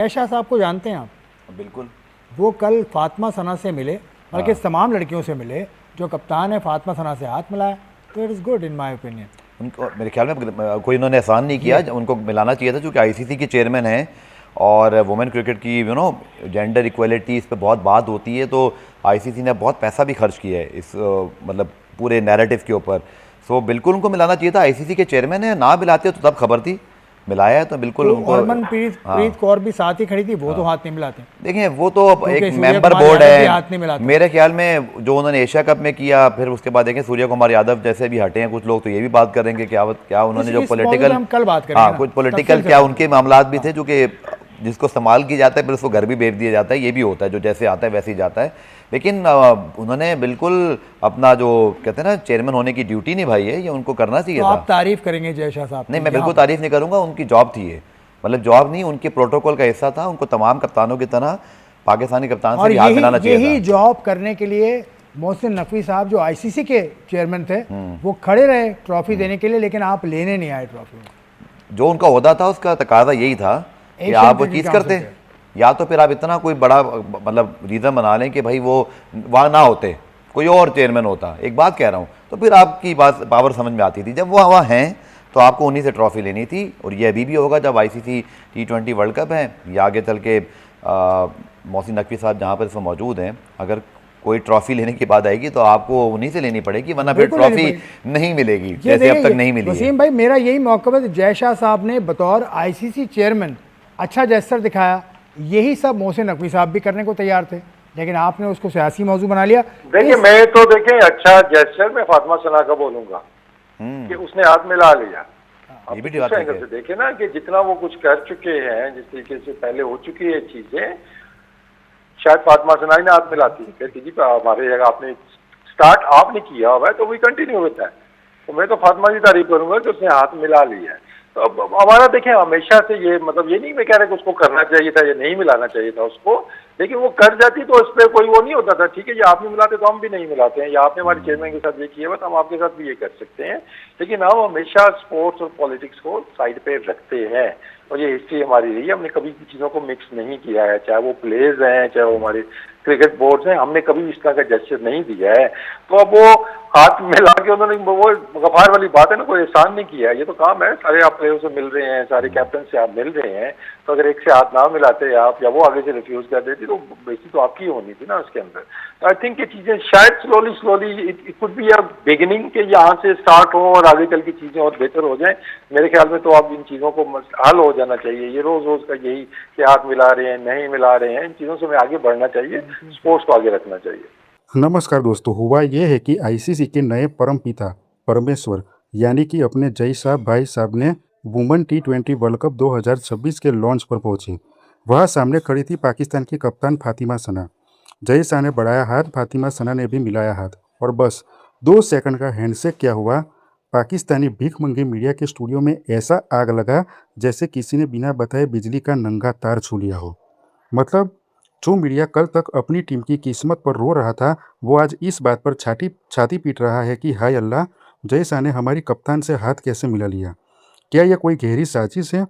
ऐशा साहब को जानते हैं आप? बिल्कुल। वो कल फातिमा सना से मिले, बल्कि हाँ। तमाम लड़कियों से मिले। जो कप्तान है फातिमा सना से हाथ मिलाया, तो it is good in my opinion. उनको मेरे ख्याल में कोई इन्होंने एहसान नहीं किया, ये उनको मिलाना चाहिए था क्योंकि आईसीसी के चेयरमैन हैं और वुमेन क्रिकेट की जेंडर इक्वलिटी इस पे बहुत बात होती है। तो आईसीसी ने बहुत पैसा भी खर्च किया है इस मतलब पूरे नैरेटिव के ऊपर। सो बिल्कुल उनको मिलाना चाहिए था। आईसीसी के चेयरमैन है, ना मिलाते तो तब खबर थी, मिलाया है तो बिल्कुल तो उनको। हरमनप्रीत हाँ। प्रीत कौर भी साथ ही खड़ी थी, वो तो हाथ नहीं मिलाते देखिए वो तो अब एक क्योंकि सूर्य मेंबर कुमार बोर्ड यादव भी है। हाथ नहीं मिलाते। मेरे ख्याल में जो उन्होंने एशिया कप में किया, फिर उसके बाद देखें सूर्य कुमार यादव जैसे भी हटे हैं कुछ लोग, तो ये भी बात करेंगे क्या क्या उन्होंने जो इस मौके पे पॉलिटिकल, हम कल बात करेंगे हाँ ना, कुछ पॉलिटिकल तफसील से क्या बात उनके करेंगे। मामलात भी थे हाँ, जो कि जिसको इस्तेमाल किया जाता है फिर उसको घर भी भेज दिया जाता है, ये भी होता है, जो जैसे आता है वैसे ही जाता है। लेकिन उन्होंने बिल्कुल अपना जो कहते हैं ना चेयरमैन होने की ड्यूटी निभाई है, ये उनको करना तो चाहिए था। आप तारीफ करेंगे जय शाह साहब नहीं, की मैं यहाँ बिल्कुल पर? तारीफ नहीं करूंगा, उनकी जॉब थी ये। मतलब जॉब नहीं, उनके प्रोटोकॉल का हिस्सा था। उनको तमाम कप्तानों की तरह पाकिस्तानी कप्तान से और भी हाथ यही मिलाना चाहिए था। यही जॉब करने के लिए मोहसिन नकवी साहब जो आईसीसी के चेयरमैन थे, वो खड़े रहे ट्रॉफी देने के लिए, लेकिन आप लेने नहीं आए ट्रॉफी। जो उनका ओहदा था उसका तकाजा यही था कि एशियन आप वो क्रिकेट चीज़ काउंसिल करते, के। या तो फिर आप इतना कोई बड़ा मतलब रीज़न बना लें कि भाई वो वहाँ ना होते, कोई और चेयरमैन होता, एक बात कह रहा हूँ, तो फिर आपकी बात पावर समझ में आती थी। जब वो वहाँ हैं तो आपको उन्हीं से ट्रॉफी लेनी थी। और ये अभी भी होगा जब आईसीसी T20 वर्ल्ड कप है या आगे चल के मोहसिन नकवी साहब जहाँ पर इसमें मौजूद हैं, अगर कोई ट्रॉफी लेने की बात आएगी तो आपको उन्हीं से लेनी पड़ेगी, वरना फिर बिल्कुल लेनी ट्रॉफी पड़ेगी। नहीं मिलेगी ये जैसे अब देखिए तक नहीं मिली है। वसीम भाई, मेरा यही मौक़िफ़ है। जय शाह साहब ने बतौर आईसीसी चेयरमैन अच्छा जेस्चर दिखाया, यही सब मोहसिन नकवी साहब भी करने को तैयार थे, लेकिन आपने उसको सियासी मौजू बना लिया। देखिए इस मैं तो देखें अच्छा जेस्चर मैं फातिमा सना का बोलूंगा कि उसने हाथ मिला लिया। ये आप भी बात दूसरे ठीक एंगल है। से देखें ना कि जितना वो कुछ कर चुके हैं, जिस तरीके से पहले हो चुकी है चीजें, शायद फातिमा सना ही ने हाथ मिलाती कहती जी हमारे जगह आपने स्टार्ट आपने किया हुआ है तो वही कंटिन्यू होता है। तो मैं तो फातिमा की तारीफ करूंगा कि उसने हाथ मिला लिया है। तो अब हमारा देखें हमेशा से ये मतलब ये नहीं मैं कह रहा कि उसको करना चाहिए था या नहीं मिलाना चाहिए था उसको, लेकिन वो कर जाती तो उस पर कोई वो नहीं होता था। ठीक है, ये आप नहीं मिलाते तो हम भी नहीं मिलाते हैं, या आपने हमारे चेयरमैन के साथ ये किया हुआ तो हम आपके साथ भी ये कर सकते हैं। लेकिन हम हमेशा स्पोर्ट्स और पॉलिटिक्स को साइड पे रखते हैं और ये हिस्ट्री हमारी रही है। हमने कभी भी चीज़ों को मिक्स नहीं किया है, चाहे वो प्लेयर्स हैं चाहे वो हमारे क्रिकेट बोर्ड्स हैं, हमने कभी इस तरह का जेस्चर नहीं दिया है। तो अब वो हाथ मिला के उन्होंने वो गफार वाली बात है ना, कोई एहसान नहीं किया है। ये तो काम है, सारे आप प्लेयर्स से मिल रहे हैं, सारे कैप्टन से आप मिल रहे हैं, तो अगर एक से हाथ ना मिलाते आप या वो आगे से रिफ्यूज कर देती तो बेइज्जती तो आपकी होनी थी ना उसके अंदर। तो आई थिंक ये चीजें शायद slowly slowly it could be a beginning के यहाँ से स्टार्ट हो और आगे चल की चीजें और बेहतर हो जाएं। मेरे ख्याल में तो अब इन चीजों को हल हो जाना चाहिए। ये रोज रोज का यही कि हाथ मिला रहे हैं नहीं मिला रहे हैं, इन चीजों से हमें आगे बढ़ना चाहिए, स्पोर्ट्स को आगे रखना चाहिए। नमस्कार दोस्तों। हुआ ये है कि आईसीसी के नए परमपिता परमेश्वर यानी कि अपने जय साहब भाई साहब ने वुमेन T20 वर्ल्ड कप 2026 के लॉन्च पर पहुंचे। वह सामने खड़ी थी पाकिस्तान की कप्तान फातिमा सना। जय शाह ने बढ़ाया हाथ, फातिमा सना ने भी मिलाया हाथ, और बस 2 सेकंड का हैंडशेक क्या हुआ, पाकिस्तानी भीख मंगी मीडिया के स्टूडियो में ऐसा आग लगा जैसे किसी ने बिना बताए बिजली का नंगा तार छू लिया हो। मतलब जो मीडिया कल तक अपनी टीम की किस्मत पर रो रहा था, वो आज इस बात पर छाती छाती पीट रहा है कि हाय अल्लाह, जय शाह ने हमारी कप्तान से हाथ कैसे मिला लिया। क्या यह कोई गहरी साजिश है?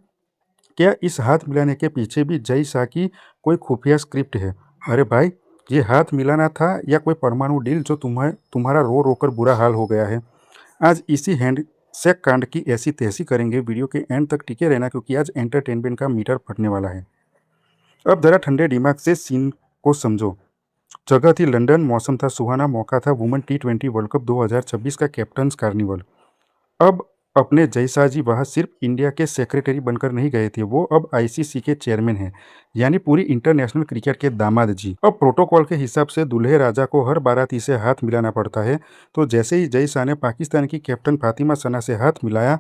क्या इस हाथ मिलाने के पीछे भी जय शाह की कोई खुफिया स्क्रिप्ट है? अरे भाई, ये हाथ मिलाना था या कोई परमाणु डील जो तुम्हारा रो रो कर बुरा हाल हो गया है? आज इसी हैंड शेक कांड की ऐसी तहसी करेंगे। वीडियो के एंड तक टिके रहना क्योंकि आज एंटरटेनमेंट का मीटर फटने वाला है। अब जरा ठंडे दिमाग से सीन को समझो। जगह थी लंदन, मौसम था सुहाना, मौका था वुमेन T20 वर्ल्ड कप 2026 का कैप्टन्स कार्निवल। अब अपने जयशाह जी वहाँ सिर्फ इंडिया के सेक्रेटरी बनकर नहीं गए थे, वो अब आईसीसी के चेयरमैन हैं, यानी पूरी इंटरनेशनल क्रिकेट के दामाद जी। अब प्रोटोकॉल के हिसाब से दूल्हे राजा को हर बाराती से हाथ मिलाना पड़ता है, तो जैसे ही जय शाह ने पाकिस्तान की कैप्टन फातिमा सना से हाथ मिलाया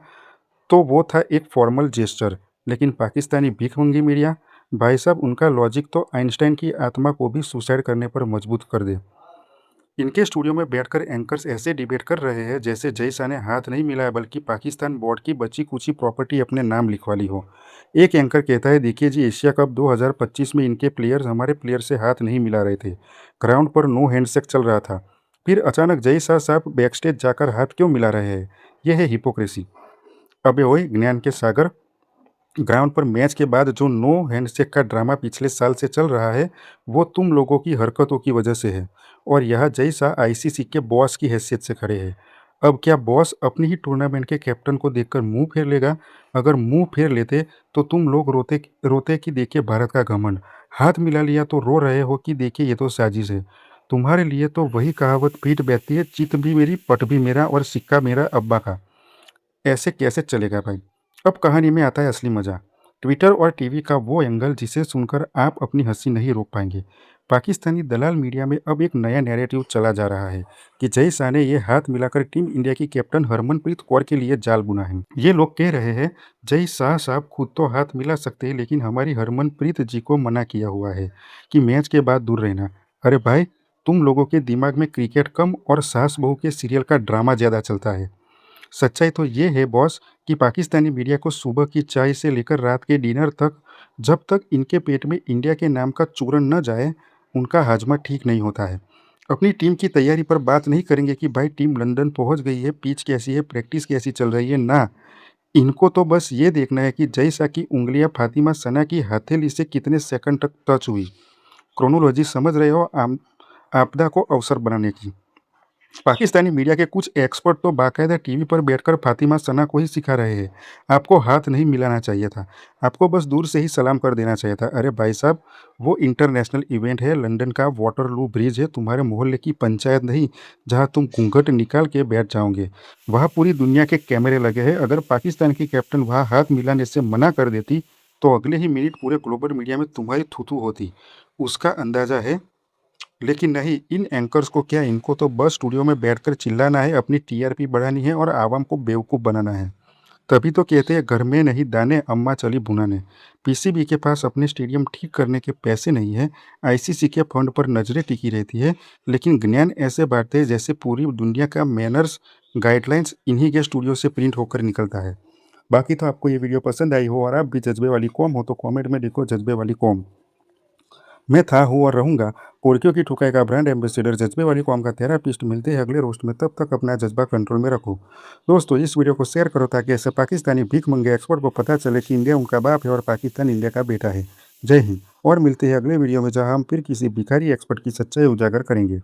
तो वो था एक फॉर्मल जेस्चर। लेकिन पाकिस्तानी भीखमंगी मीडिया, भाई साहब, उनका लॉजिक तो आइंस्टाइन की आत्मा को भी सुसाइड करने पर मजबूर कर दे। इनके स्टूडियो में बैठकर एंकर्स ऐसे डिबेट कर रहे हैं जैसे जय शाह ने हाथ नहीं मिलाया बल्कि पाकिस्तान बोर्ड की बची कुची प्रॉपर्टी अपने नाम लिखवा ली हो। एक एंकर कहता है, देखिए जी, एशिया कप 2025 में इनके प्लेयर्स हमारे प्लेयर से हाथ नहीं मिला रहे थे, ग्राउंड पर नो हैंडशेक चल रहा था, फिर अचानक जय शाह साहब बैकस्टेज जाकर हाथ क्यों मिला रहे हैं? यह है हिपोक्रेसी। अबे ओए ज्ञान के सागर, ग्राउंड पर मैच के बाद जो नो हैंडशेक का ड्रामा पिछले साल से चल रहा है, वो तुम लोगों की हरकतों की वजह से है और यह जय शाह आईसीसी के बॉस की हैसियत से खड़े हैं। अब क्या बॉस अपनी ही टूर्नामेंट के कैप्टन को देखकर मुंह फेर लेगा? अगर मुंह फेर लेते तो तुम लोग रोते रोते कि देखिए भारत का घमंड, हाथ मिला लिया तो रो रहे हो कि देखिए ये तो साजिश है। तुम्हारे लिए तो वही कहावत पीठ बैठती है, चित भी मेरी पट भी मेरा और सिक्का मेरा अब्बा का। ऐसे कैसे चलेगा भाई? अब कहानी में आता है असली मज़ा। ट्विटर और टीवी का वो एंगल जिसे सुनकर आप अपनी हँसी नहीं रोक पाएँगे। पाकिस्तानी दलाल मीडिया में अब एक नया नैरेटिव चला जा रहा है कि जय शाह ने ये हाथ मिलाकर टीम इंडिया की कैप्टन हरमनप्रीत कौर के लिए जाल बुना है। ये लोग कह रहे हैं जय शाह साहब खुद तो हाथ मिला सकते हैं लेकिन हमारी हरमनप्रीत जी को मना किया हुआ है कि मैच के बाद दूर रहना। अरे भाई, तुम लोगों के दिमाग में क्रिकेट कम और सास बहू के सीरियल का ड्रामा ज़्यादा चलता है। सच्चाई तो ये है बॉस कि पाकिस्तानी मीडिया को सुबह की चाय से लेकर रात के डिनर तक जब तक इनके पेट में इंडिया के नाम का चूरन न जाए, उनका हाजमा ठीक नहीं होता है। अपनी टीम की तैयारी पर बात नहीं करेंगे कि भाई टीम लंदन पहुंच गई है, पिच कैसी है, प्रैक्टिस कैसी चल रही है, ना। इनको तो बस ये देखना है कि जय शाह की उंगलियां फातिमा सना की हथेली से कितने सेकंड तक टच हुई। क्रोनोलॉजी समझ रहे हो? आपदा को अवसर बनाने की। पाकिस्तानी मीडिया के कुछ एक्सपर्ट तो बाकायदा टीवी पर बैठकर फातिमा सना को ही सिखा रहे हैं। आपको हाथ नहीं मिलाना चाहिए था, आपको बस दूर से ही सलाम कर देना चाहिए था। अरे भाई साहब, वो इंटरनेशनल इवेंट है, लंदन का वाटरलू ब्रिज है, तुम्हारे मोहल्ले की पंचायत नहीं जहां तुम घूंघट निकाल के बैठ जाओगे। वहाँ पूरी दुनिया के कैमरे लगे हैं। अगर पाकिस्तान की कैप्टन वहाँ हाथ मिलाने से मना कर देती तो अगले ही मिनट पूरे ग्लोबल मीडिया में तुम्हारी थूथू होती। उसका अंदाजा है। लेकिन नहीं, इन एंकर्स को क्या, इनको तो बस स्टूडियो में बैठकर चिल्लाना है, अपनी टीआरपी बढ़ानी है और आवाम को बेवकूफ़ बनाना है। तभी तो कहते हैं घर में नहीं दाने, अम्मा चली भुनाने। पीसीबी के पास अपने स्टेडियम ठीक करने के पैसे नहीं है, आईसीसी के फंड पर नजरें टिकी रहती है, लेकिन ज्ञान ऐसे बांटते हैं जैसे पूरी दुनिया का मैनर्स गाइडलाइंस इन्हीं के स्टूडियो से प्रिंट होकर निकलता है। बाकी तो आपको ये वीडियो पसंद आई हो और आप भी जज्बे वाली कौम हो तो कमेंट में लिखो जज्बे वाली कौम। मैं था, हूँ और रहूँगा पोर्कियों की ठुकाई का ब्रांड एम्बेसडर जज्बे वाली कौम का थेरापिस्ट। मिलते हैं अगले रोस्ट में, तब तक अपना जज्बा कंट्रोल में रखो। दोस्तों, इस वीडियो को शेयर करो ताकि ऐसे पाकिस्तानी भीख मंगे एक्सपर्ट को पता चले कि इंडिया उनका बाप है और पाकिस्तान इंडिया का बेटा है। जय हिंद। और मिलते हैं अगले वीडियो में जहाँ हम फिर किसी भिखारी एक्सपर्ट की सच्चाई उजागर करेंगे।